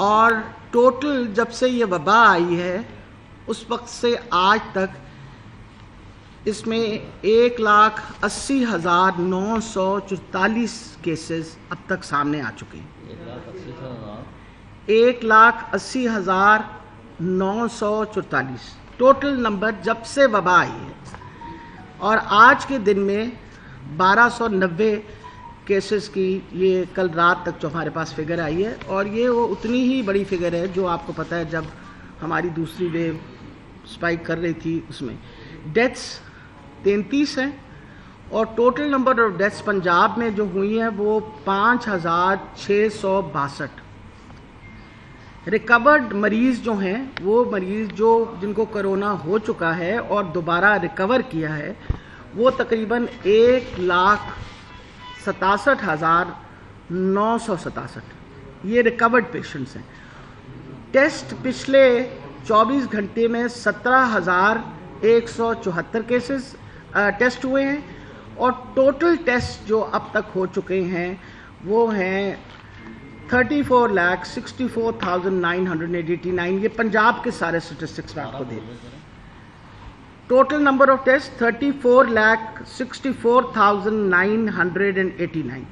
اور ٹوٹل جب سے یہ وبا آئی ہے اس وقت سے آج تک اس میں 1,80,944 کیسز اب تک سامنے آ چکے ہیں. 1,80,944 ٹوٹل نمبر جب سے وبا آئی ہے. اور آج کے دن میں 1,290 کیسز کی یہ کل رات تک جو ہمارے پاس فگر آئی ہے، اور یہ وہ اتنی ہی بڑی فگر ہے جو آپ کو پتہ ہے جب ہماری دوسری ویو سپائک کر رہی تھی. اس میں ڈیتھس 33 ہیں، اور total number of deaths Punjab میں جو ہوئی ہیں وہ 5,662. ریکورڈ مریض جو ہیں، وہ مریض جن کو کرونا ہو چکا ہے اور دوبارہ ریکور کیا ہے، وہ تقریباً 1,67,967 یہ ریکورڈ پیشنٹس ہیں. ٹیسٹ پچھلے 24 گھنٹے میں 17,174 کیسز ٹیسٹ ہوئے ہیں، اور ٹوٹل ٹیسٹ جو اب تک ہو چکے ہیں وہ ہیں 34,64,989. یہ پنجاب کے سارے سٹیٹسٹکس میں آپ کو دے دیں. Total number of test 34,64,989.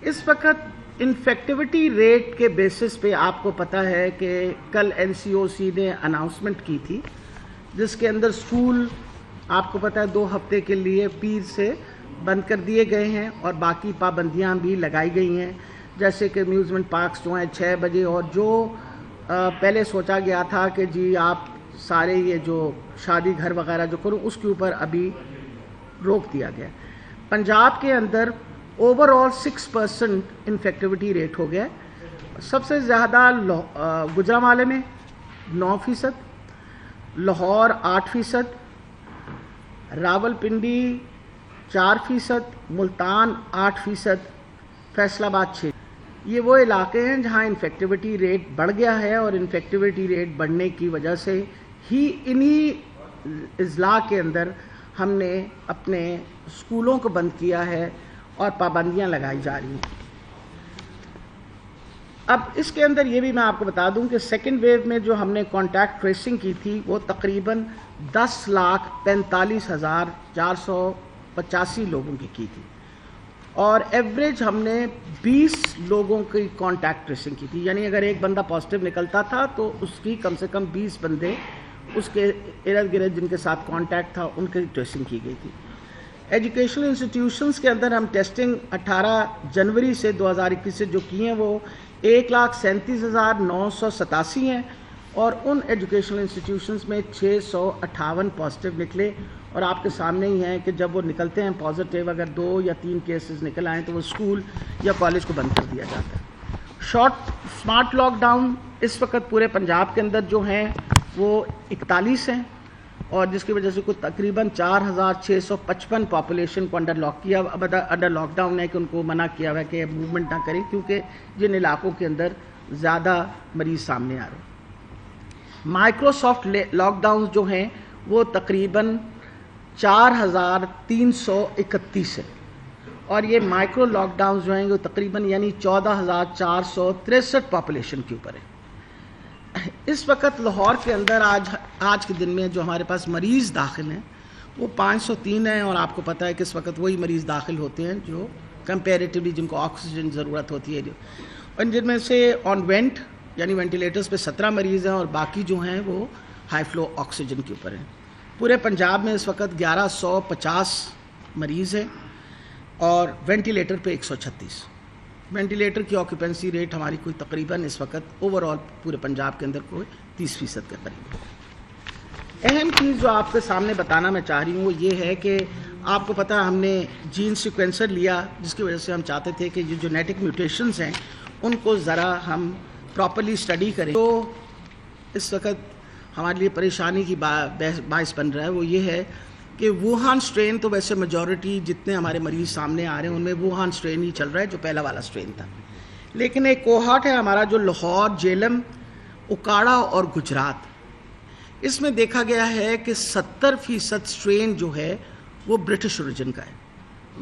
اس وقت انفیکٹیوٹی ریٹ کے بیسس پہ آپ کو پتہ ہے کہ کل NCOC نے اناؤنسمنٹ کی تھی جس کے اندر اسکول آپ کو پتہ ہے 2 ہفتے کے لیے پیر سے بند کر دیے گئے ہیں، اور باقی پابندیاں بھی لگائی گئی ہیں، جیسے کہ میوزمنٹ پارکس جو ہیں 6 بجے، اور جو پہلے سوچا گیا تھا کہ جی آپ سارے یہ جو شادی گھر وغیرہ جو کرو اس کے اوپر ابھی روک دیا گیا. پنجاب کے اندر اوور آل 6% انفیکٹیوٹی ریٹ ہو گیا. سب سے زیادہ گجرانوالے میں 9%، لاہور 8%، راول پنڈی 4%، ملتان 8%، فیصل آباد 6%. یہ وہ علاقے ہیں جہاں انفیکٹیوٹی ریٹ بڑھ گیا ہے، اور انفیکٹیوٹی ریٹ بڑھنے کی وجہ سے ہی انہی اضلاع کے اندر ہم نے اپنے اسکولوں کو بند کیا ہے اور پابندیاں لگائی جا رہی ہیں. اب اس کے اندر یہ بھی میں آپ کو بتا دوں کہ سیکنڈ ویو میں جو ہم نے کانٹیکٹ ٹریسنگ کی تھی وہ تقریباً 10,45,485 لوگوں کی تھی، اور ایوریج ہم نے 20 لوگوں کی کانٹیکٹ ٹریسنگ کی تھی. یعنی اگر ایک بندہ پازیٹیو نکلتا تھا تو اس کی کم سے کم 20 بندے اس کے ارد گرد جن کے ساتھ کانٹیکٹ تھا ان کی ٹریسنگ کی گئی تھی. ایجوکیشنل انسٹیٹیوشنز کے اندر ہم ٹیسٹنگ 18 جنوری سے 2021 سے جو کی ہیں وہ 1,37,987 ہیں، اور ان ایجوکیشنل انسٹیٹیوشنز میں 658 پازیٹیو نکلے. اور آپ کے سامنے ہی ہیں کہ جب وہ نکلتے ہیں پازیٹیو، اگر 2 یا 3 کیسز نکل آئیں تو وہ اسکول یا کالج کو بند کر دیا جاتا ہے. اسمارٹ لاک ڈاؤن اس وقت پورے پنجاب کے اندر جو ہیں وہ 41 ہیں، اور جس کی وجہ سے کوئی تقریباً 4,655 پاپولیشن کو انڈر لاک ڈاؤن ہے کہ ان کو منع کیا ہوا ہے کہ موومنٹ نہ کریں، کیونکہ جن علاقوں کے اندر زیادہ مریض سامنے آ رہے ہیں. مائکروسافٹ لاک ڈاؤن جو ہیں وہ تقریباً 4,331 ہے، اور یہ مائکرو لاک ڈاؤن جو ہیں وہ تقریباً یعنی 14,463 پاپولیشن کے اوپر ہے. اس وقت لاہور کے اندر آج کے دن میں جو ہمارے پاس مریض داخل ہیں وہ 503 ہیں، اور آپ کو پتہ ہے کہ اس وقت وہی مریض داخل ہوتے ہیں جو کمپیریٹیولی جن کو آکسیجن ضرورت ہوتی ہے، اور جن میں سے آن وینٹ یعنی وینٹیلیٹرز پہ 17 مریض ہیں، اور باقی جو ہیں وہ ہائی فلو آکسیجن کے اوپر ہیں. پورے پنجاب میں اس وقت 1,150 مریض ہیں، اور وینٹیلیٹر پہ 136. وینٹیلیٹر کی آکوپینسی ریٹ ہماری کوئی تقریباً اس وقت اوور آل پورے پنجاب کے اندر کوئی 30% کے قریب ہے. اہم چیز جو آپ کے سامنے بتانا میں چاہ رہی ہوں وہ یہ ہے کہ آپ کو پتہ ہم نے جین سیکوینسر لیا، جس کی وجہ سے ہم چاہتے تھے کہ یہ جو جینیٹک میوٹیشنز ہیں ان کو ذرا ہم پراپرلی اسٹڈی کریں. تو اس وقت ہمارے لیے پریشانی کی باعث بن رہا ہے وہ یہ ہے کہ ووہان سٹرین تو ویسے میجورٹی جتنے ہمارے مریض سامنے آ رہے ہیں ان میں ووہان سٹرین ہی چل رہا ہے جو پہلا والا سٹرین تھا، لیکن ایک کوہارٹ ہے ہمارا جو لاہور، جیلم، اکاڑا اور گجرات، اس میں دیکھا گیا ہے کہ 70% سٹرین جو ہے وہ برٹش اوریجن کا ہے،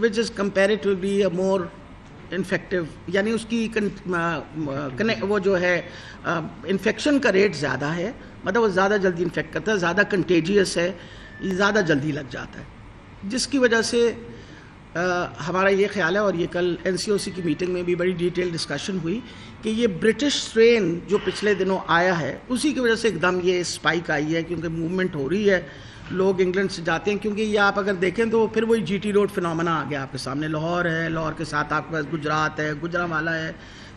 وچ از کمپیریٹیولی مور انفیکٹو یعنی اس کی وہ جو ہے انفیکشن کا ریٹ زیادہ ہے, مطلب وہ زیادہ جلدی انفیکٹ کرتا ہے, زیادہ کنٹیجیس ہے, یہ زیادہ جلدی لگ جاتا ہے, جس کی وجہ سے ہمارا یہ خیال ہے, اور یہ کل NCOC کی میٹنگ میں بھی بڑی ڈیٹیل ڈسکشن ہوئی کہ یہ برٹش اسٹرین جو پچھلے دنوں آیا ہے اسی کی وجہ سے ایک دم یہ اسپائک آئی ہے, کیونکہ موومنٹ ہو رہی ہے, لوگ انگلینڈ سے جاتے ہیں, کیونکہ یہ آپ اگر دیکھیں تو پھر وہی GT روڈ فنومنا آ گیا آپ کے سامنے. لاہور ہے, لاہور کے ساتھ آپ کے پاس گجرات ہے, گجرانوالہ ہے,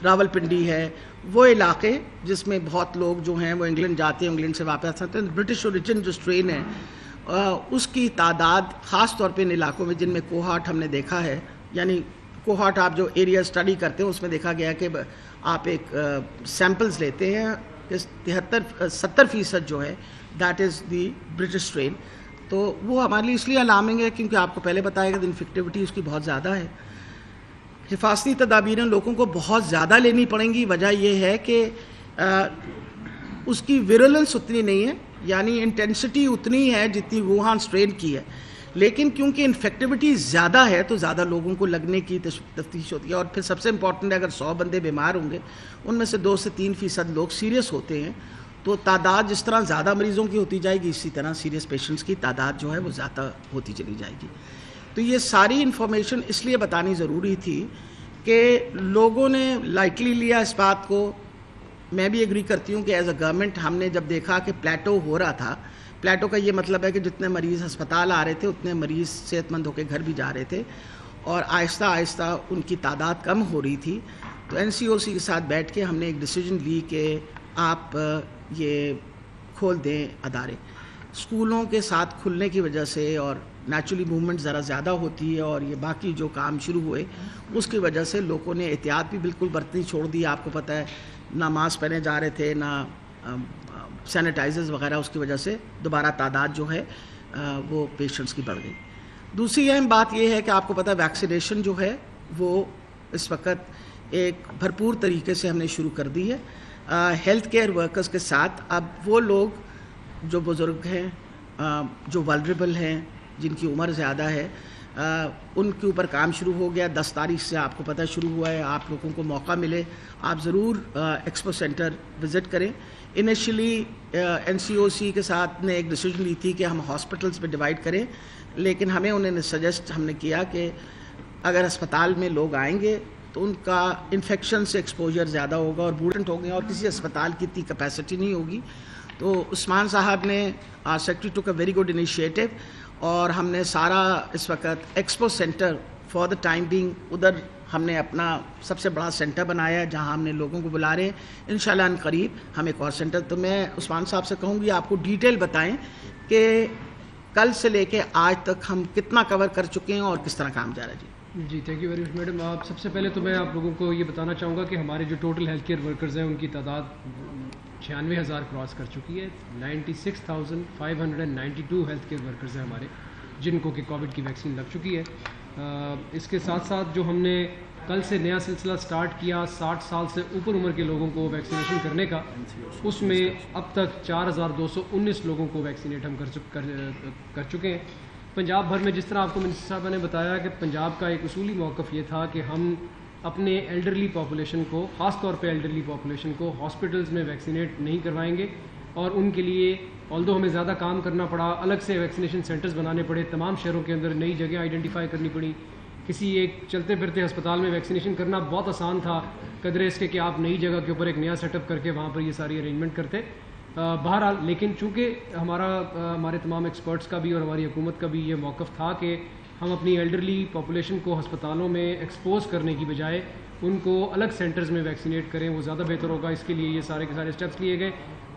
راول پنڈی ہے, وہ علاقے جس میں بہت لوگ جو ہیں وہ انگلینڈ جاتے ہیں, انگلینڈ سے واپس آتے ہیں. برٹش اوریجن جو اسٹرین ہے اس کی تعداد خاص طور پہ ان علاقوں میں جن میں کوہاٹ ہم نے دیکھا ہے, یعنی کوہاٹ آپ جو ایریا اسٹڈی کرتے ہیں اس میں دیکھا گیا کہ آپ ایک سیمپلز لیتے ہیں, 70% جو ہے that is the British strain, تو وہ ہمارے لیے اس لیے الارمنگ ہے کیونکہ آپ کو پہلے بتایا گیا کہ انفیکٹیوٹی اس کی بہت زیادہ ہے. حفاظتی تدابیریں لوگوں کو بہت زیادہ لینی پڑیں گی, وجہ یہ ہے کہ اس کی ویرولنس اتنی نہیں ہے, یعنی انٹینسٹی اتنی ہے جتنی ووہان اسٹرین کی ہے, لیکن کیونکہ انفیکٹیوٹی زیادہ ہے تو زیادہ لوگوں کو لگنے کی تفتیش ہوتی ہے. اور پھر سب سے امپورٹنٹ ہے اگر 100 بندے بیمار ہوں گے ان میں سے 2 سے 3% لوگ سیریس ہوتے ہیں, تو تعداد جس طرح زیادہ مریضوں کی ہوتی جائے گی اسی طرح سیریس پیشنٹس کی تعداد جو ہے وہ زیادہ ہوتی چلی جائے گی. تو یہ ساری انفارمیشن اس لیے بتانی ضروری تھی کہ لوگوں نے لائٹلی لیا اس بات کو. میں بھی ایگری کرتی ہوں کہ ایز اے گورنمنٹ ہم نے جب دیکھا کہ پلیٹو ہو رہا تھا, پلیٹو کا یہ مطلب ہے کہ جتنے مریض ہسپتال آ رہے تھے اتنے مریض صحت مند ہو کے گھر بھی جا رہے تھے, اور آہستہ آہستہ ان کی تعداد کم ہو رہی تھی, تو NCOC کے ساتھ بیٹھ کے ہم نے ایک ڈیسیجن لی کہ آپ یہ کھول دیں ادارے. اسکولوں کے ساتھ کھلنے کی وجہ سے اور نیچرلی موومنٹ ذرا زیادہ ہوتی ہے, اور یہ باقی جو کام شروع ہوئے اس کی وجہ سے لوگوں نے احتیاط بھی بالکل برتنی چھوڑ دی. آپ کو پتہ ہے نہ ماسک پہنے جا رہے تھے نہ سینیٹائزرز وغیرہ, اس کی وجہ سے دوبارہ تعداد جو ہے وہ پیشنٹس کی بڑھ گئی. دوسری اہم بات یہ ہے کہ آپ کو پتہ ہے ویکسینیشن جو ہے وہ اس وقت ایک بھرپور طریقے سے ہم نے شروع کر دی ہے. ہیلتھ کیئر ورکرز کے ساتھ اب وہ لوگ جو بزرگ ہیں, جو ولنریبل ہیں, جن کی عمر زیادہ ہے, ان کے اوپر کام شروع ہو گیا. 10 تاریخ سے آپ کو پتہ شروع ہوا ہے. آپ لوگوں کو موقع ملے آپ ضرور ایکسپو سینٹر وزٹ کریں. انیشلی NCOC کے ساتھ نے ایک ڈیسیجن لی تھی کہ ہم ہاسپٹلس میں ڈیوائڈ کریں, لیکن ہمیں انہوں نے سجیسٹ ہم نے کیا کہ اگر ہسپتال میں لوگ آئیں گے تو ان کا انفیکشن سے ایکسپوجر زیادہ ہوگا اور بوٹنٹ ہو گئے, اور کسی اسپتال کی اتنی کیپیسٹی نہیں ہوگی. تو عثمان صاحب نے سیکرٹری ٹوک اے ویری گڈ انیشیٹو, اور ہم نے سارا اس وقت expo centre for the time being ادھر ہم نے اپنا سب سے بڑا سینٹر بنایا ہے جہاں ہم نے لوگوں کو بلا رہے ہیں. انشاءاللہ ان قریب ہم ایک اور سینٹر, تو میں عثمان صاحب سے کہوں گی آپ کو ڈیٹیل بتائیں کہ کل سے لے کے آج تک ہم کتنا کور کر چکے ہیں اور کس طرح کام جا رہا ہے. جی thank you very much madam. آپ سب سے پہلے تو میں آپ لوگوں کو یہ بتانا چاہوں گا کہ ہمارے جو ٹوٹل ہیلتھ کیئر ورکرز ہیں ان کی تعداد 96,000 کراس کر چکی ہے. 96,592 ہیلتھ کیئر ورکرز ہیں ہمارے جن کو کہ کووڈ کی ویکسین لگ چکی ہے. اس کے ساتھ ساتھ جو ہم نے کل سے نیا سلسلہ سٹارٹ کیا 60 سال سے اوپر عمر کے لوگوں کو ویکسینیشن کرنے کا, اس میں اب تک 4,219 لوگوں کو ویکسینیٹ ہم کر چکے ہیں. پنجاب بھر میں جس طرح آپ کو منسٹر صاحبہ نے بتایا کہ پنجاب کا ایک اصولی موقف یہ تھا کہ ہم اپنے ایلڈرلی پاپولیشن کو, خاص طور پہ ایلڈرلی پاپولیشن کو ہاسپٹلز میں ویکسینیٹ نہیں کروائیں گے, اور ان کے لیے آلدو ہمیں زیادہ کام کرنا پڑا, الگ سے ویکسینیشن سینٹرز بنانے پڑے, تمام شہروں کے اندر نئی جگہ آئیڈینٹیفائی کرنی پڑی. کسی ایک چلتے پھرتے ہسپتال میں ویکسینیشن کرنا بہت آسان تھا قدرے اس کے کہ آپ نئی جگہ کے اوپر ایک نیا سیٹ اپ کر کے وہاں پر یہ ساری ارینجمنٹ کرتے. بہرحال لیکن چونکہ ہمارے تمام ایکسپرٹس کا بھی اور ہماری حکومت کا بھی یہ موقف تھا کہ ہم اپنی ایلڈرلی پاپولیشن کو ہسپتالوں میں ایکسپوز کرنے کی بجائے ان کو الگ سینٹرز میں ویکسینیٹ کریں, وہ زیادہ بہتر ہوگا. اس کے لیے یہ سارے کے سارے اسٹیپس لیے گئے.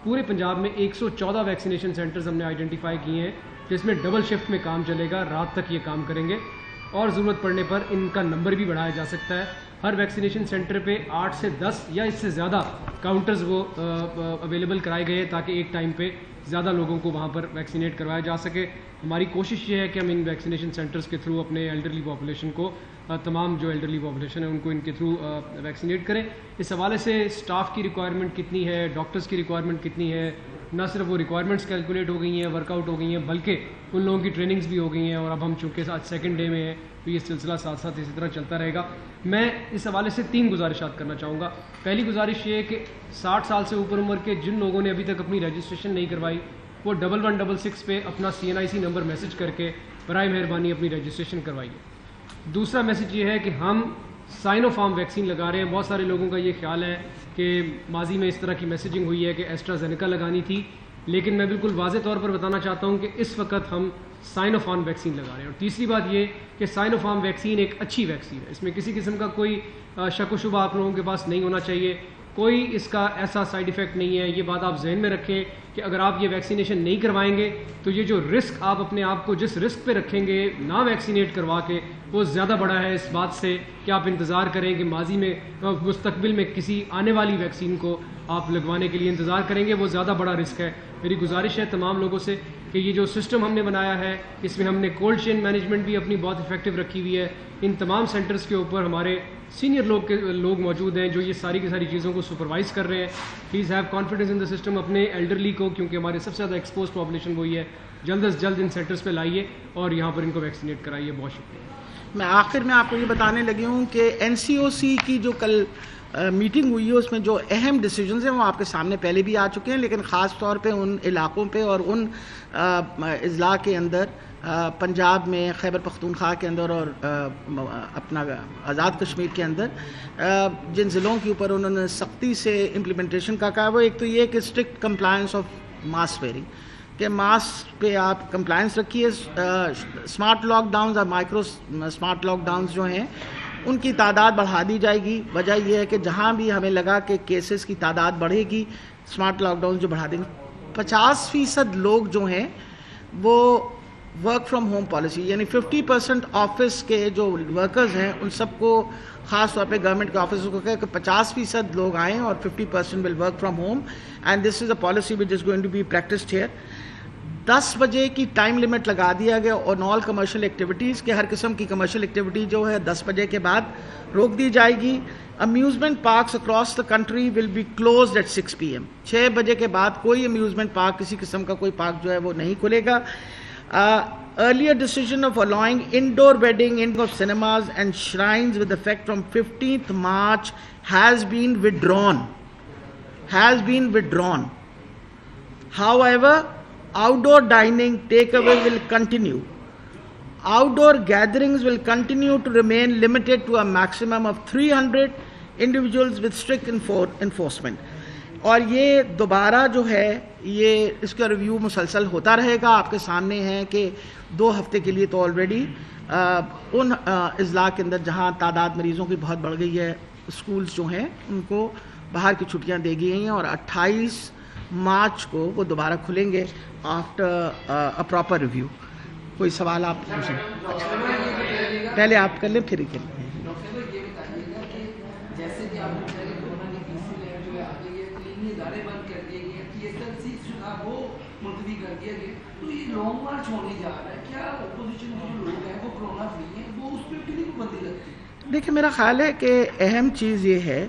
پورے پنجاب میں 114 ویکسینیشن سینٹرز ہم نے آئیڈینٹیفائی کیے ہیں جس میں ڈبل شفٹ میں کام چلے گا, رات تک یہ کام کریں گے, اور ضرورت پڑنے پر ان کا نمبر بھی بڑھایا جا سکتا ہے. ہر ویکسینیشن سینٹر پہ 8 سے 10 یا اس سے زیادہ کاؤنٹرز وہ اویلیبل کرائے گئے تاکہ ایک ٹائم پہ زیادہ لوگوں کو وہاں پر ویکسینیٹ کروایا جا سکے. ہماری کوشش یہ ہے کہ ہم ان ویکسینیشن سینٹرز کے تھرو اپنے ایلڈرلی پاپولیشن کو, تمام جو ایلڈرلی پاپولیشن ہے ان کو ان کے تھرو ویکسینیٹ کریں. اس حوالے سے اسٹاف کی ریکوائرمنٹ کتنی ہے, ڈاکٹرز کی ریکوائرمنٹ کتنی ہے, نہ صرف وہ ریکوائرمنٹس کیلکولیٹ ہو گئی ہیں, ورک آؤٹ ہو گئی ہیں, بلکہ ان لوگوں کی ٹریننگز بھی ہو گئی ہیں. اور اب ہم چونکہ آج سیکنڈ ڈے میں ہیں تو یہ سلسلہ ساتھ ساتھ اسی طرح چلتا رہے گا. میں اس حوالے سے 3 گزارشات کرنا چاہوں گا. پہلی گزارش یہ ہے کہ 60 سال سے اوپر عمر کے جن لوگوں نے ابھی تک اپنی رجسٹریشن نہیں کروائی وہ 1166 پہ اپنا CNIC نمبر میسج کر کے برائے مہربانی اپنی رجسٹریشن کروائیے. دوسرا میسج یہ ہے کہ ہم سائنو فارم ویکسین لگا رہے ہیں. بہت سارے لوگوں کا یہ خیال ہے کہ ماضی میں اس طرح کی میسیجنگ ہوئی ہے کہ ایسٹرازینیکا لگانی تھی, لیکن میں بالکل واضح طور پر بتانا چاہتا ہوں کہ اس وقت ہم سائنو فارم ویکسین لگا رہے ہیں. اور تیسری بات یہ کہ سائنو فارم ویکسین ایک اچھی ویکسین ہے, اس میں کسی قسم کا کوئی شک و شبہ آپ لوگوں کے پاس نہیں ہونا چاہیے. کوئی اس کا ایسا سائیڈ ایفیکٹ نہیں ہے. یہ بات آپ ذہن میں رکھیں کہ اگر آپ یہ ویکسینیشن نہیں کروائیں گے تو یہ جو رسک آپ اپنے آپ کو جس رسک پہ رکھیں گے نہ ویکسینیٹ کروا کے, وہ زیادہ بڑا ہے اس بات سے کہ آپ انتظار کریں کہ ماضی میں مستقبل میں کسی آنے والی ویکسین کو آپ لگوانے کے لیے انتظار کریں گے. وہ زیادہ بڑا رسک ہے. میری گزارش ہے تمام لوگوں سے کہ یہ جو سسٹم ہم نے بنایا ہے اس میں ہم نے کولڈ چین مینجمنٹ بھی اپنی بہت افیکٹو رکھی ہوئی ہے. ان تمام سینٹرز کے اوپر ہمارے سینئر لوگ موجود ہیں جو یہ ساری کی ساری چیزوں کو سپروائز کر رہے ہیں. Please have confidence in the system. اپنے ایلڈرلی کو, کیونکہ ہمارے سب سے زیادہ ایکسپوز پاپولیشن وہی ہے, جلد از جلد ان سینٹرز پہ لائیے اور یہاں پر ان کو ویکسینیٹ کرائیے. بہت شکریہ. میں آخر میں آپ کو یہ بتانے لگی ہوں کہ NCOC کی جو کل میٹنگ ہوئی ہے اس میں جو اہم ڈیسیجنز ہیں وہ آپ کے سامنے پہلے بھی آ چکے ہیں, لیکن خاص طور پہ ان علاقوں پہ اور ان اضلاع کے اندر پنجاب میں, خیبر پختونخوا کے اندر اور اپنا آزاد کشمیر کے اندر جن ضلعوں کے اوپر انہوں نے سختی سے امپلیمنٹیشن کا کہا, وہ ایک تو یہ کہ strict compliance of mask wearing, کہ ماسک پہ آپ کمپلائنس رکھیے. اسمارٹ لاک ڈاؤنز اور مائکرو اسمارٹ لاک ڈاؤنز جو ہیں ان کی تعداد بڑھا دی جائے گی. وجہ یہ ہے کہ جہاں بھی ہمیں لگا کہ کیسز کی تعداد بڑھے گی اسمارٹ لاک ڈاؤن جو بڑھا دیں گے. 50% لوگ جو ہیں وہ ورک فرام ہوم پالیسی, یعنی 50% آفس کے جو ورکرز ہیں ان سب کو, خاص طور پہ گورنمنٹ کے آفیسز کو کہا کہ 50% لوگ آئیں اور 50% will work from home, and this is a policy which is going to be practised here. 10 بجے کی ٹائم لمٹ لگا دیا گیا اور آل کمرشل ایکٹیویٹیز کے, ہر قسم کی کمرشل ایکٹیویٹی جو ہے 10 بجے کے بعد روک دی جائے گی. Amusement parks across the country will be closed at 6 PM. 6 بجے کے بعد کوئی امیوزمنٹ پارک, کسی قسم کا کوئی پارک جو ہے وہ نہیں کھلے گا. Earlier decision of allowing indoor wedding in of cinemas and shrines with effect from 15th March has been withdrawn. However, outdoor dining takeaway will continue. Outdoor gatherings will continue to remain limited to a maximum of 300 individuals with strict enforcement. اور یہ دوبارہ جو ہے یہ اس کا review مسلسل ہوتا رہے گا. آپ کے سامنے ہے کہ 2 ہفتے کے لیے تو آلریڈی ان اضلاع کے اندر جہاں تعداد مریضوں کی بہت بڑھ گئی ہے, اسکولز جو ہیں ان کو باہر کی چھٹیاں دے گئی ہیں, اور 28 مارچ کو وہ دوبارہ کھلیں گے آفٹر اے پراپر ریویو. کوئی سوال آپ پوچھیں؟ پہلے آپ کر لیں پھر ہی کر لیں. دیکھیں میرا خیال ہے کہ اہم چیز یہ ہے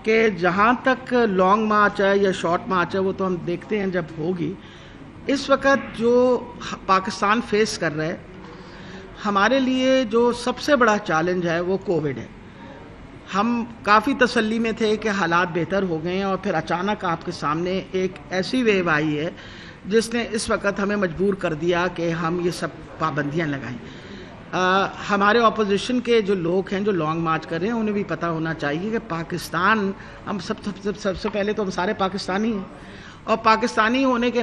کہ جہاں تک لانگ مارچ ہے یا شارٹ مارچ ہے وہ تو ہم دیکھتے ہیں جب ہوگی. اس وقت جو پاکستان فیس کر رہا ہے, ہمارے لیے جو سب سے بڑا چیلنج ہے وہ کووڈ ہے. ہم کافی تسلی میں تھے کہ حالات بہتر ہو گئے ہیں, اور پھر اچانک آپ کے سامنے ایک ایسی ویو آئی ہے جس نے اس وقت ہمیں مجبور کر دیا کہ ہم یہ سب پابندیاں لگائیں. ہمارے اپوزیشن کے جو لوگ ہیں جو لانگ مارچ کر رہے ہیں انہیں بھی پتہ ہونا چاہیے کہ پاکستان, ہم سب سے پہلے تو ہم سارے پاکستانی ہیں, اور پاکستانی ہونے کے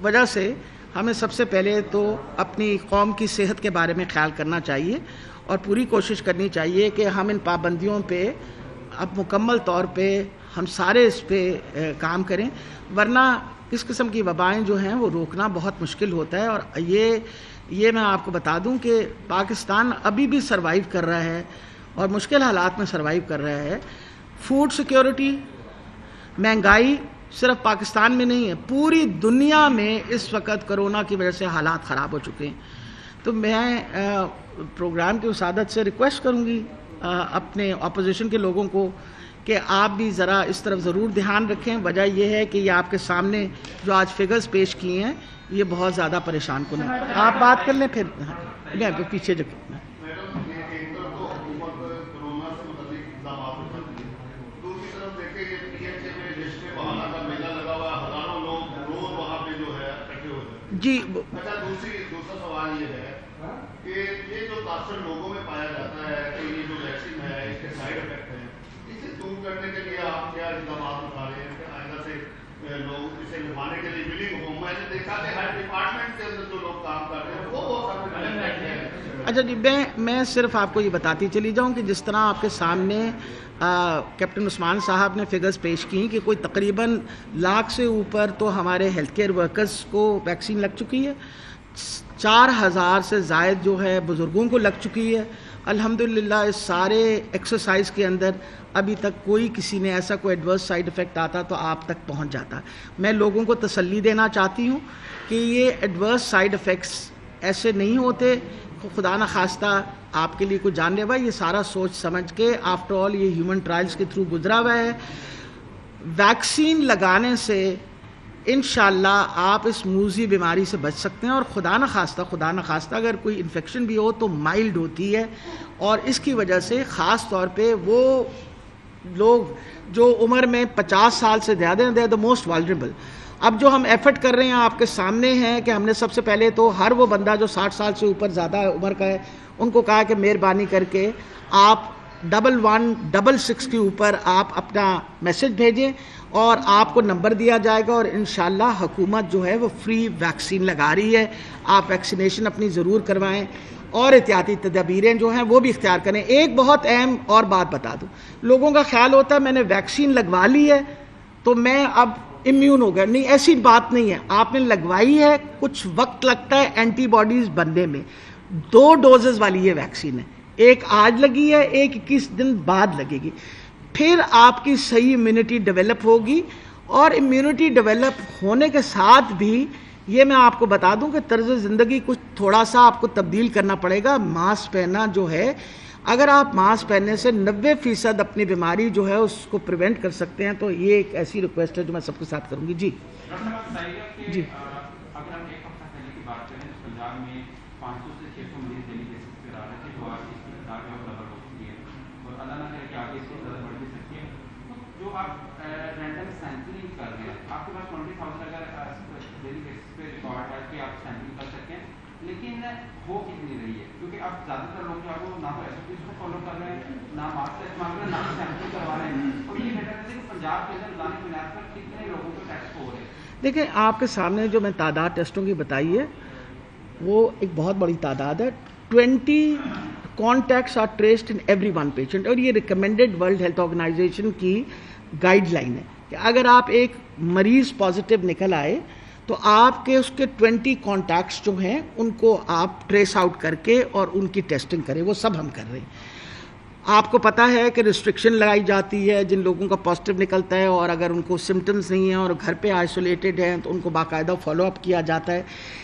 وجہ سے ہمیں سب سے پہلے تو اپنی قوم کی صحت کے بارے میں خیال کرنا چاہیے, اور پوری کوشش کرنی چاہیے کہ ہم ان پابندیوں پہ اب مکمل طور پہ ہم سارے اس پہ کام کریں, ورنہ اس قسم کی وبائیں جو ہیں وہ روکنا بہت مشکل ہوتا ہے. اور یہ میں آپ کو بتا دوں کہ پاکستان ابھی بھی سروائیو کر رہا ہے اور مشکل حالات میں سروائیو کر رہا ہے. فوڈ سیکیورٹی, مہنگائی, صرف پاکستان میں نہیں ہے، پوری دنیا میں اس وقت کرونا کی وجہ سے حالات خراب ہو چکے ہیں. تو میں پروگرام کی وسادت سے ریکویسٹ کروں گی اپنے اپوزیشن کے لوگوں کو کہ آپ بھی ذرا اس طرف ضرور دھیان رکھیں. وجہ یہ ہے کہ یہ آپ کے سامنے جو آج فگرز پیش کیے ہیں یہ بہت زیادہ پریشان کن ہے. آپ بات کر لیں پھر میں پیچھے جو جی. دوسرا سوال یہ ہے کہ یہ جو تاثر لوگوں میں پایا جاتا ہے کہ یہ جو ویکسین ہے اس کے سائڈ افیکٹ ہیں، اسے دور کرنے کے لیے آپ کیا اقدامات اٹھا رہے ہیں کہ آئندہ سے لوگ اسے نبھانے کے لیے ولنگ ہوں؟ میں نے دیکھا کہ ہر ڈپارٹمنٹ کے اندر جو لوگ کام کر رہے ہیں وہ بہت سارے. اچھا جی، میں صرف آپ کو یہ بتاتی چلی جاؤں کہ جس طرح آپ کے سامنے کیپٹن عثمان صاحب نے فگرز پیش کی کہ کوئی تقریباً 1,00,000 سے اوپر تو ہمارے ہیلتھ کیئر ورکرز کو ویکسین لگ چکی ہے، 4,000 سے زائد جو ہے بزرگوں کو لگ چکی ہے. الحمدللہ اس سارے ایکسرسائز کے اندر ابھی تک کوئی کسی نے ایسا کوئی ایڈورس سائیڈ افیکٹ آتا تو آپ تک پہنچ جاتا. میں لوگوں کو تسلی دینا چاہتی ہوں کہ یہ ایڈورس سائیڈ افیکٹس ایسے نہیں ہوتے، خدا نہ خواستہ آپ کے لیے کوئی جان لیوا. یہ سارا سوچ سمجھ کے آفٹر آل یہ ہیومن ٹرائلز کے تھرو گزرا ہوا ہے. ویکسین لگانے سے انشاءاللہ آپ اس موذی بیماری سے بچ سکتے ہیں، اور خدا نہ خواستہ اگر کوئی انفیکشن بھی ہو تو مائلڈ ہوتی ہے. اور اس کی وجہ سے خاص طور پہ وہ لوگ جو عمر میں 50 سال سے زیادہ ہیں، دے آر دا موسٹ والنریبل. اب جو ہم ایفرٹ کر رہے ہیں آپ کے سامنے ہیں کہ ہم نے سب سے پہلے تو ہر وہ بندہ جو 60 سال سے اوپر زیادہ عمر کا ہے ان کو کہا کہ مہربانی کر کے آپ 1166 کے اوپر آپ اپنا میسج بھیجیں اور آپ کو نمبر دیا جائے گا، اور انشاءاللہ حکومت جو ہے وہ فری ویکسین لگا رہی ہے. آپ ویکسینیشن اپنی ضرور کروائیں اور احتیاطی تدابیریں جو ہیں وہ بھی اختیار کریں. ایک بہت اہم اور بات بتا دوں، لوگوں کا خیال ہوتا ہے میں نے ویکسین لگوا لی ہے تو میں اب امیون ہو گیا. نہیں، ایسی بات نہیں ہے. آپ نے لگوائی ہے، کچھ وقت لگتا ہے اینٹی باڈیز بننے میں. 2 ڈوزز والی یہ ویکسین ہے، ایک آج لگی ہے، ایک 21 دن بعد لگے گی. پھر آپ کی صحیح امیونٹی ڈیولپ ہوگی، اور امیونٹی ڈیولپ ہونے کے ساتھ بھی یہ میں آپ کو بتا دوں کہ طرز زندگی کچھ تھوڑا سا آپ کو تبدیل کرنا پڑے گا. ماسک پہننا جو ہے، اگر آپ ماسک پہننے سے 90% اپنی بیماری جو ہے اس کو پریونٹ کر سکتے ہیں، تو یہ ایک ایسی ریکویسٹ ہے جو میں سب کے ساتھ کروں گی. جی جی. اگر ہم ایک ہفتہ پہلے کی بات کریں تو پنجاب میں 500 سے 600 مریض ڈیلی بیسس پہ آ رہے تھے، جو آج اس کی تعداد میں ڈبل ہو چکی ہے، اور اللہ نہ کرے کہ آگے اس کو زیادہ بڑھ بھی سکتی ہے. تو جو آپ رینڈم سیمپلنگ کر رہے ہیں، آپ کے پاس 20,000 اگر ڈیلی بیسس پہ ریکارڈ ہے کہ آپ سیمپلنگ کر سکیں، لیکن ہو کتنی رہی ہے؟ کیونکہ اب زیادہ تر لوگ جو ہے وہ نہ تو ایس او پیز کو فالو کر رہے ہیں، نہ ماسک کا استعمال کر رہے ہیں، نہ سیمپلنگ کروا رہے ہیں. تو یہ کہنا چاہتے ہیں کہ پنجاب کے اندر لانے بنیاد پر کتنے لوگوں کو ٹیسٹ ہو رہے ہیں؟ دیکھیں، آپ کے سامنے جو میں تعداد ٹیسٹوں کی بتائی ہے وہ ایک بہت بڑی تعداد ہے. 20 contacts are traced in every one patient, اور یہ recommended World Health Organization guideline لائن ہے کہ اگر آپ ایک مریض پازیٹیو نکل آئے تو آپ کے اس کے 20 کانٹیکٹس جو ہیں ان کو آپ ٹریس آؤٹ کر کے اور ان کی ٹیسٹنگ کریں. وہ سب ہم کر رہے ہیں. آپ کو پتہ ہے کہ ریسٹرکشن لگائی جاتی ہے جن لوگوں کا پازیٹیو نکلتا ہے، اور اگر ان کو سمٹمز نہیں ہیں اور گھر پہ آئسولیٹڈ ہیں تو ان کو باقاعدہ فالو اپ کیا جاتا ہے.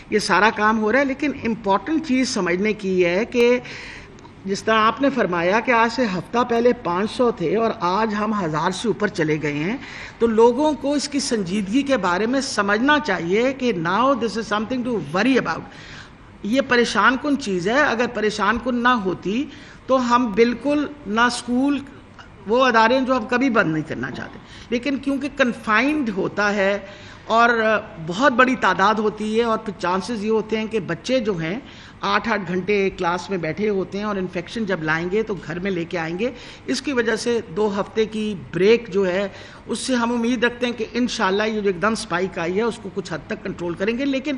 یہ سارا کام ہو رہا ہے. لیکن امپورٹنٹ چیز سمجھنے کی ہے کہ جس طرح آپ نے فرمایا کہ آج سے ہفتہ پہلے 500 تھے اور آج ہم 1000 سے اوپر چلے گئے ہیں، تو لوگوں کو اس کی سنجیدگی کے بارے میں سمجھنا چاہیے کہ now this is something to worry about. یہ پریشان کن چیز ہے. اگر پریشان کن نہ ہوتی تو ہم بالکل نہ اسکول، وہ ادارے جو ہم کبھی بند نہیں کرنا چاہتے، لیکن کیونکہ کنفائنڈ ہوتا ہے اور بہت بڑی تعداد ہوتی ہے، اور پھر چانسز یہ ہوتے ہیں کہ بچے جو ہیں 8-8 گھنٹے ایک کلاس میں بیٹھے ہوتے ہیں، اور انفیکشن جب لائیں گے تو گھر میں لے کے آئیں گے. اس کی وجہ سے 2 ہفتے کی بریک جو ہے اس سے ہم امید رکھتے ہیں کہ انشاءاللہ یہ جو ایک دم سپائک آئی ہے اس کو کچھ حد تک کنٹرول کریں گے. لیکن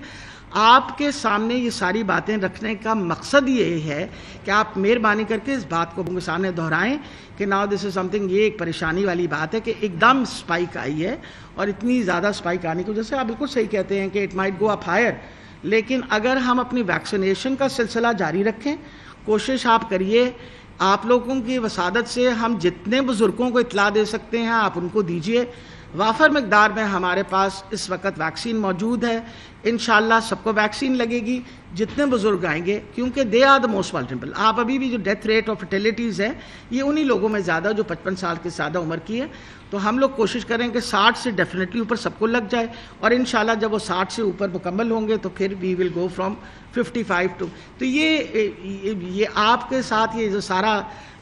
آپ کے سامنے یہ ساری باتیں رکھنے کا مقصد یہ ہے کہ آپ مہربانی کر کے اس بات کو سامنے دہرائیں کہ now this is some thing. یہ ایک پریشانی والی بات ہے کہ ایک دم سپائک آئی ہے، اور اتنی زیادہ سپائک آنے کی وجہ سے آپ بالکل صحیح کہتے ہیں کہ it might go up higher. لیکن اگر ہم اپنی ویکسینیشن کا سلسلہ جاری رکھیں، کوشش آپ کریے آپ لوگوں کی وسادت سے ہم جتنے بزرگوں کو اطلاع دے سکتے ہیں آپ ان کو دیجیے. وافر مقدار میں ہمارے پاس اس وقت ویکسین موجود ہے. انشاءاللہ سب کو ویکسین لگے گی جتنے بزرگ آئیں گے, کیونکہ دے آر دا موسٹ والنریبل. آپ ابھی بھی جو ڈیتھ ریٹ اور فرٹیلیٹیز ہے یہ انہی لوگوں میں زیادہ جو 55 سال کے زیادہ عمر کی ہے. تو ہم لوگ کوشش کریں کہ 60 سے ڈیفینیٹلی اوپر سب کو لگ جائے, اور انشاءاللہ جب وہ 60 سے اوپر مکمل ہوں گے تو پھر وی ول گو فرام 55 ٹو. تو یہ آپ کے ساتھ یہ جو سارا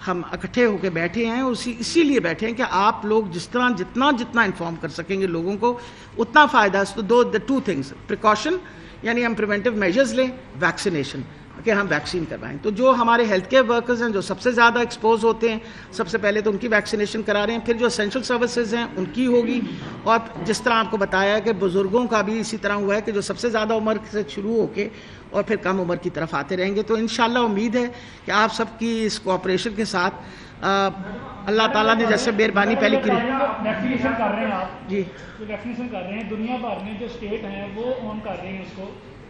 ہم اکٹھے ہو کے بیٹھے ہیں اسی لیے بیٹھے ہیں کہ آپ لوگ جس طرح جتنا انفارم کر سکیں گے لوگوں کو اتنا فائدہ ہے. تو ٹو تھنگس, پریکاشن یعنی ہم پریونٹیو میجرز لیں, ویکسینیشن کہ ہم ویکسین کروائیں. تو جو ہمارے ہیلتھ کیئر ورکرز ہیں جو سب سے زیادہ ایکسپوز ہوتے ہیں, سب سے پہلے تو ان کی ویکسینیشن کرا رہے ہیں, پھر جو اسینشل سروسز ہیں ان کی ہوگی, اور جس طرح آپ کو بتایا ہے کہ بزرگوں کا بھی اسی طرح ہوا ہے کہ جو سب سے زیادہ عمر سے شروع ہو کے اور پھر کم عمر کی طرف آتے رہیں گے. تو انشاءاللہ امید ہے کہ آپ سب کی اس کوآپریشن کے ساتھ اللہ تعالیٰ نے جیسے مہربانی پہلے کی. ویکسینیشن کر رہے ہیں آپ جی ویکسینیشن کر رہے ہیں, دنیا بھر میں جو اسٹیٹ ہیں وہ آن کر رہے ہیں اس کو,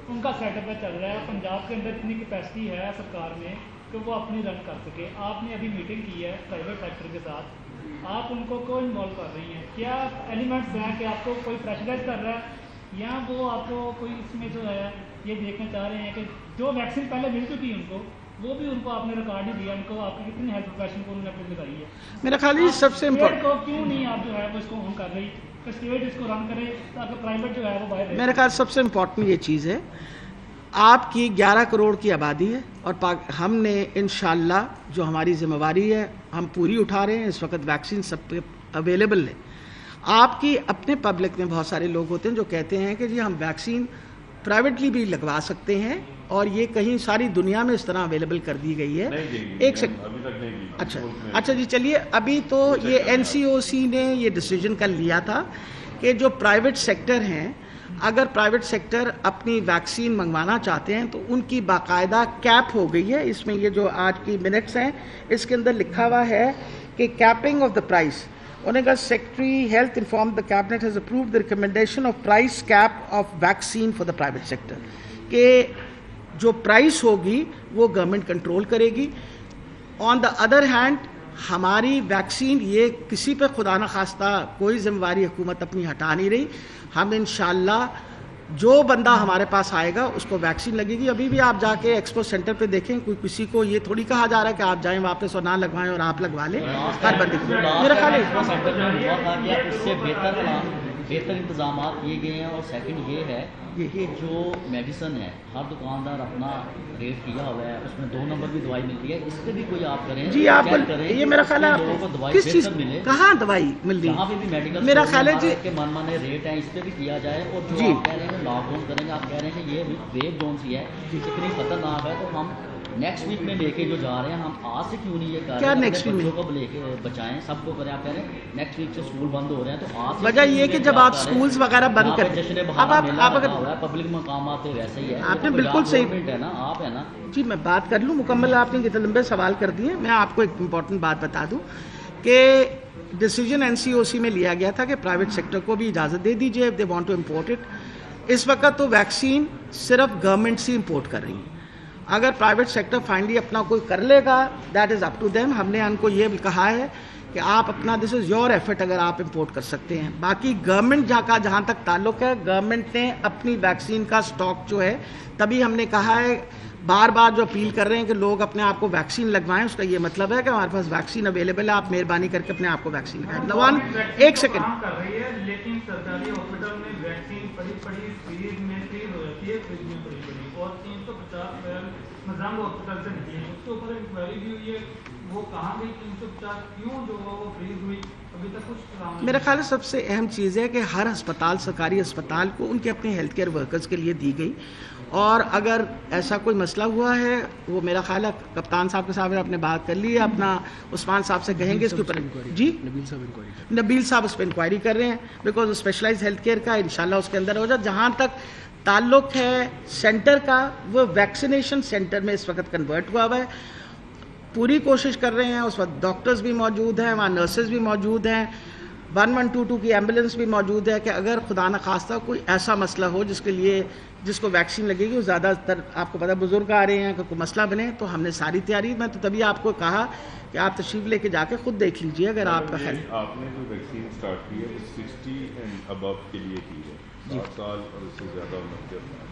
ان کا سیٹ اپ چل رہا ہے. پنجاب کے اندر اتنی کیپیسٹی ہے سرکار میں کہ وہ اپنی رن کر سکے. آپ نے ابھی میٹنگ کی ہے پرائیویٹ سیکٹر کے ساتھ, آپ ان کو انوالو کر رہی ہیں. کیا ایلیمنٹس ہیں کہ آپ کو کوئی پریشرائز کر رہا ہے, یا وہ آپ کو کوئی اس میں جو ہے یہ دیکھنا چاہ رہے ہیں کہ جو ویکسین پہلے مل چکی ہے ان کو وہ بھی ان کو آپ نے ریکارڈ ہی دیا, ان کو آپ کی کتنی ہیلتھ پروفیشن کو انہوں نے اپنی لگائی ہے. میرا خیال ہے سب سے امپورٹنٹ کو کیوں نہیں آپ جو ہے وہ اس کو آن کر رہی کہ اسٹیٹ اس کو رن کرے تاکہ پرائیویٹ جو ہے وہ باہر رہے. میرا خیال سب سے امپورٹنٹ یہ چیز ہے, آپ کی 11 کروڑ کی آبادی ہے اور ہم نے انشاءاللہ جو ہماری ذمہ داری ہے ہم پوری اٹھا رہے ہیں. اس وقت ویکسین سب پہ اویلیبل ہے. آپ کی اپنے پبلک میں بہت سارے لوگ ہوتے ہیں جو کہتے ہیں کہ جی ہم ویکسین پرائیویٹلی بھی لگوا سکتے ہیں, اور یہ کہیں ساری دنیا میں اس طرح اویلیبل کر دی گئی ہے. ایک سیکنڈ, اچھا جی چلیے. ابھی تو یہ NCOC نے یہ ڈیسیجن کر لیا تھا کہ جو پرائیویٹ سیکٹر ہیں اگر پرائیویٹ سیکٹر اپنی ویکسین منگوانا چاہتے ہیں تو ان کی باقاعدہ کیپ ہو گئی ہے. اس میں یہ جو آج کی منٹس ہیں اس کے اندر لکھا ہوا ہے کہ کیپنگ آف دا پرائس. انہوں نے کہا secretary health inform the cabinet has approved the recommendation of price cap of vaccine for the private sector, کہ جو پرائس ہوگی وہ گورنمنٹ کنٹرول کرے گی. آن دا ادر ہینڈ ہماری ویکسین یہ کسی پہ خدا نخواستہ کوئی ذمہ داری حکومت اپنی ہٹا نہیں رہی. ہم انشاءاللہ جو بندہ ہمارے پاس آئے گا اس کو ویکسین لگے گی. ابھی بھی آپ جا کے ایکسپو سینٹر پہ دیکھیں, کوئی کسی کو یہ تھوڑی کہا جا رہا ہے کہ آپ جائیں واپس اور نہ لگوائیں اور آپ لگوا لیں. ہر بندے کو میرا خیال ہے اس سے بہتر انتظامات کیے گئے ہیں. اور سیکنڈ یہ ہے کہ جو میڈیسن ہے ہر دکاندار اپنا ریٹ کیا ہوا ہے, اس میں 2 نمبر بھی دوائی ملتی ہے. اس پہ بھی کوئی آپ کریں جی آپ یہ میرا خیال ہے کس چیز کہاں دوائی مل رہی ہے. میرا خیال ہے جی کہ من مانے ریٹ ہے اس پہ بھی کیا جائے. اور جو آپ کہہ رہے ہیں لاک ڈاؤن کریں گے, آپ کہہ رہے ہیں کہ یہ ویو زون سی ہے اتنی خطرناک ہے, تو ہم نیکسٹ ویک میں لے کے جو جا رہے ہیں ہم آج سے کیوں نہیں یہ کر رہے ہیں نیکسٹ ویک کو لے کے بچائیں سب کو کریں. آپ کہہ رہے ہیں نیکسٹ ویک سے اسکول بند ہو رہے ہیں, تو آج وجہ یہ کہ جب آپ اسکولز وغیرہ بند کر اب آپ اگر پبلک مقامات ویسے ہی ہے, آپ نے بالکل صحیح ہے نا, آپ ہے نا جی میں بات کر لوں مکمل. آپ نے کتنے لمبے سوال کر دیے. میں آپ کو ایک امپورٹنٹ بات بتا دوں کہ ڈیسیجن NCOC میں لیا گیا تھا کہ پرائیویٹ سیکٹر کو بھی اجازت دے دیجیے if they want to import it. اس وقت تو ویکسین صرف گورنمنٹ سے امپورٹ کر رہی ہیں. اگر پرائیویٹ سیکٹر فائنلی اپنا کوئی کر لے گا that is up to them. ہم نے ان کو یہ بھی کہا ہے کہ آپ اپنا دس از یور ایفرٹ اگر آپ امپورٹ کر سکتے ہیں. باقی گورنمنٹ جہاں تک تعلق ہے گورنمنٹ نے اپنی ویکسین کا اسٹاک جو ہے, تبھی ہم نے کہا ہے بار بار جو اپیل کر رہے ہیں کہ لوگ اپنے آپ کو ویکسین لگوائیں, اس کا یہ مطلب ہے کہ ہمارے پاس ویکسین اویلیبل ہے. آپ مہربانی کر کے اپنے آپ کو ویکسین لگائیں. نوان ایک سیکنڈ, کر رہی ہے لیکن سرکاری ہاسپٹل میں ویکسین پڑی فریز میں فریز ہو جاتی ہے, فریج میں پڑی اور 350 مظلوم ہاسپٹل سے نکلی ہے. اس کے اوپر انکوائری بھی ہوئی ہے, وہ کہاں گئی 350 کیوں جو وہ فریز ہوئی ابھی تک کچھ. میرا خیال ہے سب سے اہم چیز ہے کہ ہر ہسپتال سرکاری ہسپتال کو ان کے اپنے ہیلتھ کیئر ورکرز کے لیے دی گئی, اور اگر ایسا کوئی مسئلہ ہوا ہے وہ میرا خیال ہے کپتان صاحب کے ساتھ آپ نے بات کر لی ہے, اپنا عثمان صاحب سے کہیں گے اس کے اوپر. جی نبیل صاحب اس پہ انکوائری کر رہے ہیں بیکاز اسپیشلائز ہیلتھ کیئر کا انشاءاللہ اس کے اندر ہو جائے. جہاں تک تعلق ہے سینٹر کا وہ ویکسینیشن سینٹر میں اس وقت کنورٹ ہوا ہے. پوری کوشش کر رہے ہیں, اس وقت ڈاکٹرز بھی موجود ہیں, وہاں نرسز بھی موجود ہیں, 1122 کی ایمبولینس بھی موجود ہے کہ اگر خدا نخواستہ کوئی ایسا مسئلہ ہو جس کو ویکسین لگے گی، وہ زیادہ تر آپ کو پتہ بزرگ آ رہے ہیں کہ کوئی مسئلہ بنے، تو ہم نے ساری تیاری، میں تو تبھی آپ کو کہا کہ آپ تشریف لے کے جا کے خود دیکھ لیجئے اگر آپ کا خیال۔ آپ نے جو ویکسین اسٹارٹ کی ہے وہ 60 اینڈ ابو کے لیے کی ہے، 60 سال اور اس سے زیادہ عمر کے افراد۔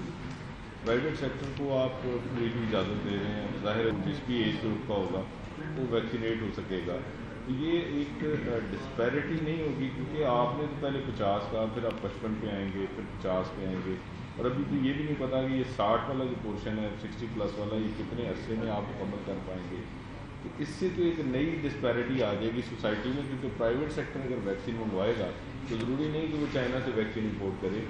پرائیویٹ سیکٹر کو آپ فری کی اجازت دے رہے ہیں، ظاہر ہے جس بھی ایج گروپ کا ہوگا وہ ویکسینیٹ ہو سکے گا۔ یہ ایک ڈسپیرٹی نہیں ہوگی، کیونکہ آپ نے تو پہلے 50 کا، پھر آپ 55 پہ آئیں گے، پھر 50 پہ آئیں گے، اور ابھی تو یہ بھی نہیں پتا کہ یہ 60 والا جو پورشن ہے، 60 پلس والا، یہ کتنے عرصے میں آپ مکمل کر پائیں گے۔ تو اس سے تو ایک نئی ڈسپیرٹی آ جائے گی سوسائٹی میں، کیونکہ پرائیویٹ سیکٹر اگر ویکسین منگوائے گا تو ضروری نہیں کہ وہ چائنا سے ویکسین امپورٹ کرے،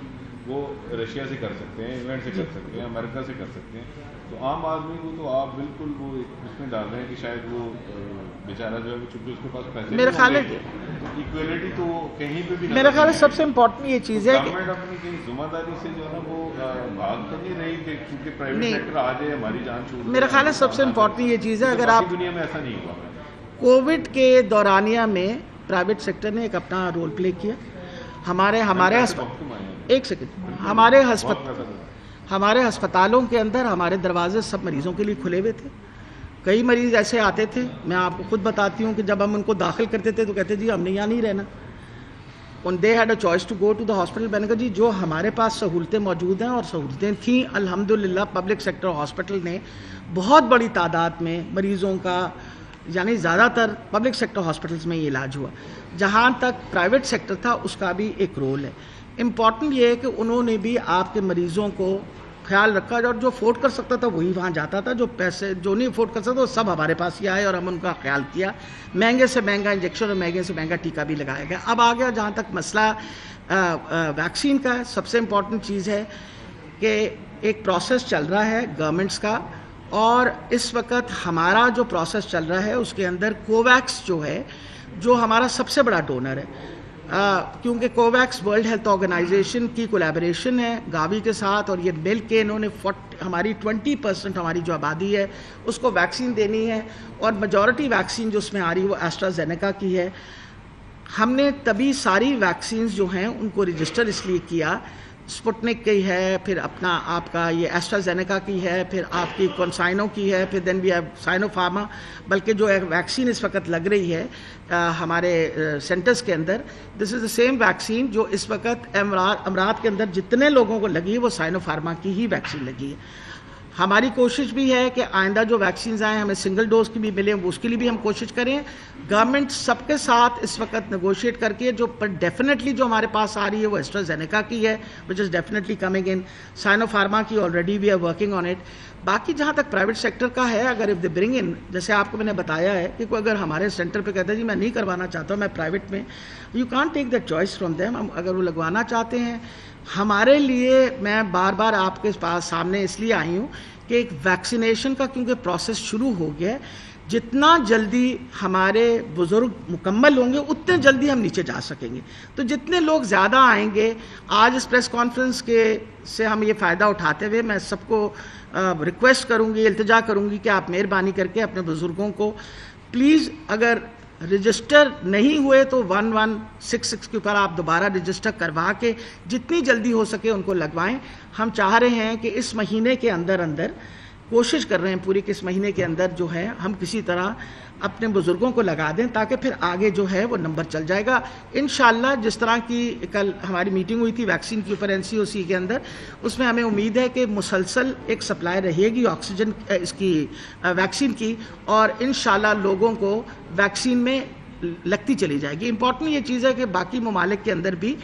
وہ رشیا سے کر سکتے ہیں، انگلینڈ سے کر سکتے ہیں، امریکہ سے کر سکتے ہیں۔ تو عام آدمی کو تو آپ بالکل وہ اس میں ڈال رہے ہیں کہ شاید وہ بیچارہ جو ہے چونکہ اس کے پاس پیسے، میرے خیال ہے ایکویلٹی تو کہیں پہ بھی، میرے خیال ہے سب سے امپورٹنٹ یہ چیز ہے کہ گورنمنٹ اپنی کہیں ذمہ داری سے جو ہے نا وہ بھاگ تو نہیں رہی کہ کیونکہ پرائیویٹ سیکٹر آ جائے ہماری جان چھوٹ جائے۔ میرا خیال ہے سب سے امپورٹنٹ یہ چیز ہے، اگر آپ دنیا میں ایسا نہیں ہوا۔ کووڈ کے دورانیہ میں پرائیویٹ سیکٹر نے ایک اپنا رول پلے کیا۔ ہمارے ایک سیکنڈ ہمارے ہسپتالوں کے اندر ہمارے دروازے سب مریضوں کے لیے کھلے ہوئے تھے۔ کئی مریض ایسے آتے تھے، میں آپ کو خود بتاتی ہوں کہ جب ہم ان کو داخل کرتے تھے تو کہتے جی ہم نے یہاں نہیں رہنا، they had a choice to go to the hospital. میں نے کہا جی جو ہمارے پاس سہولتیں موجود ہیں، اور سہولتیں تھیں الحمدللہ، پبلک سیکٹر ہاسپٹل نے بہت بڑی تعداد میں مریضوں کا، یعنی زیادہ تر پبلک سیکٹر ہاسپٹلز میں یہ علاج ہوا۔ جہاں تک پرائیویٹ سیکٹر تھا اس کا بھی ایک رول ہے۔ امپورٹنٹ یہ ہے کہ انہوں نے بھی آپ کے مریضوں کو خیال رکھا، اور جو افورڈ کر سکتا تھا وہی وہاں جاتا تھا، جو نہیں افورڈ کر سکتا وہ سب ہمارے پاس ہی آئے اور ہم ان کا خیال کیا۔ مہنگے سے مہنگا انجیکشن اور مہنگے سے مہنگا ٹیکہ بھی لگایا گیا۔ اب آ گیا جہاں تک مسئلہ ویکسین کا ہے، سب سے امپورٹنٹ چیز ہے کہ ایک پروسیس چل رہا ہے گورنمنٹس کا، اور اس وقت ہمارا جو پروسیس چل رہا ہے اس کے اندر کوویکس جو ہے، جو ہمارا سب سے بڑا ڈونر ہے، کیونکہ کوویکس ورلڈ ہیلتھ آرگنائزیشن کی کولیبریشن ہے گاوی کے ساتھ، اور یہ مل کے انہوں نے ہماری 20% ہماری جو آبادی ہے اس کو ویکسین دینی ہے، اور میجورٹی ویکسین جو اس میں آ رہی ہے وہ ایسٹرازینیکا کی ہے۔ ہم نے تبھی ساری ویکسینز جو ہیں ان کو رجسٹر اس لیے کیا، اسپوٹنک کی ہے، پھر اپنا آپ کا یہ ایسٹرازینیکا کی ہے، پھر آپ کی کونسائنو کی ہے، پھر دین وی ہیو سائنو فارما، بلکہ جو ویکسین اس وقت لگ رہی ہے ہمارے سینٹرز کے اندر، دس از دا سیم ویکسین جو اس وقت امارات کے اندر جتنے لوگوں کو لگی ہے وہ سائنو فارما کی ہی ویکسین لگی ہے۔ ہماری کوشش بھی ہے کہ آئندہ جو ویکسینز آئیں ہمیں سنگل ڈوز کی بھی ملیں، اس کے لیے بھی ہم کوشش کریں۔ گورنمنٹ سب کے ساتھ اس وقت نیگوشیٹ کر کے جو پر ڈیفینیٹلی جو ہمارے پاس آ رہی ہے وہ ایسٹرازینیکا کی ہے، which is definitely coming in, Sinopharm کی already we are working on it. باقی جہاں تک پرائیویٹ سیکٹر کا ہے، اگر اف دے برنگ ان، جیسے آپ کو میں نے بتایا ہے کہ کوئی اگر ہمارے سینٹر پہ کہتا ہے جی میں نہیں کروانا چاہتا ہوں، میں پرائیویٹ میں، you can't take that choice from them. اگر وہ لگوانا چاہتے ہیں، ہمارے لیے میں بار بار آپ کے پاس سامنے اس لیے آئی ہوں کہ ایک ویکسینیشن کا کیونکہ پروسیس شروع ہو گیا ہے، جتنا جلدی ہمارے بزرگ مکمل ہوں گے اتنے جلدی ہم نیچے جا سکیں گے۔ تو جتنے لوگ زیادہ آئیں گے، آج اس پریس کانفرنس سے ہم یہ فائدہ اٹھاتے ہوئے میں سب کو ریکویسٹ کروں گی، التجا کروں گی کہ آپ مہربانی کر کے اپنے بزرگوں کو پلیز، اگر رجسٹر نہیں ہوئے تو 1166 کے اوپر آپ دوبارہ رجسٹر کروا کے جتنی جلدی ہو سکے ان کو لگوائیں۔ ہم چاہ رہے ہیں کہ اس مہینے کے اندر کوشش کر رہے ہیں پوری کہ اس مہینے کے اندر جو ہے ہم کسی طرح اپنے بزرگوں کو لگا دیں، تاکہ پھر آگے جو ہے وہ نمبر چل جائے گا انشاءاللہ۔ جس طرح کی کل ہماری میٹنگ ہوئی تھی ویکسین کے اوپر NCOC کے اندر، اس میں ہمیں امید ہے کہ مسلسل ایک سپلائی رہے گی آکسیجن اس کی ویکسین کی، اور انشاءاللہ لوگوں کو ویکسین میں لگتی چلی جائے گی۔ امپورٹنٹ یہ چیز ہے کہ باقی ممالک کے اندر بھی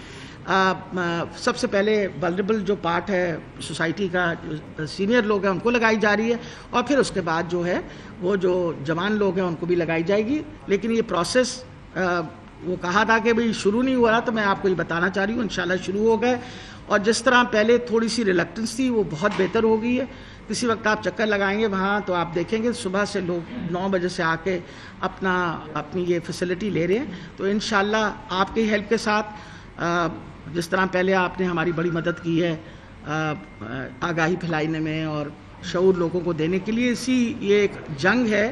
سب سے پہلے ولنریبل جو پارٹ ہے سوسائٹی کا، جو سینئر لوگ ہیں ان کو لگائی جا رہی ہے، اور پھر اس کے بعد جو ہے وہ جو جوان لوگ ہیں ان کو بھی لگائی جائے گی۔ لیکن یہ پروسیس وہ کہا تھا کہ بھئی شروع نہیں ہو رہا، تو میں آپ کو یہ بتانا چاہ رہی ہوں انشاءاللہ شروع ہو گئے، اور جس طرح پہلے تھوڑی سی ریلکٹنس تھی وہ بہت بہتر ہو گئی ہے۔ کسی وقت آپ چکر لگائیں گے وہاں تو آپ دیکھیں گے صبح سے لوگ 9 بجے سے آ کے اپنی یہ فیسلٹی لے رہے ہیں۔ تو انشاءاللہ آپ کی ہیلپ کے ساتھ، جس طرح پہلے آپ نے ہماری بڑی مدد کی ہے آگاہی پھیلانے میں اور شعور لوگوں کو دینے کے لیے، یہ ایک جنگ ہے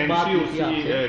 NCOC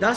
10